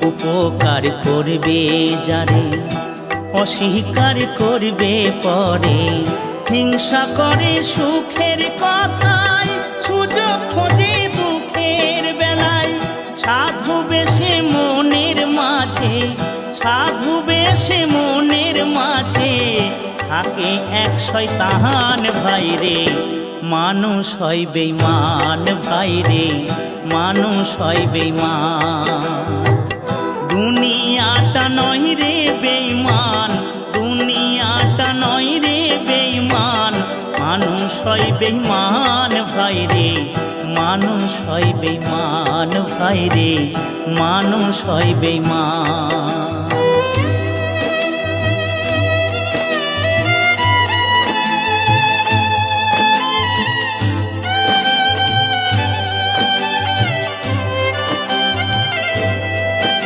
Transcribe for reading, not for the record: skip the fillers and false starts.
উপকার করবে যারে অস্বীকার করবে পরে। হিংসা করে সুখের কথায়, সুযোগ খোঁজে দুঃখের বেলায়। সাধু বেশে মনের মাঝে, সাধু বেশে মনের মাঝে থাকে এক শয়তান ভাইরে। মানুষ হয় বেঈমান ভাইরে, মানুষ হয় বেঈমান। দুনিয়াটা নয় রে বেঈমান, দুনিয়াটা নয় রে বেঈমান। মানুষ হয় বেঈমান ভাইরে, মানুষ হয় বেঈমান ভাইরে, মানুষ হয় বেঈমান।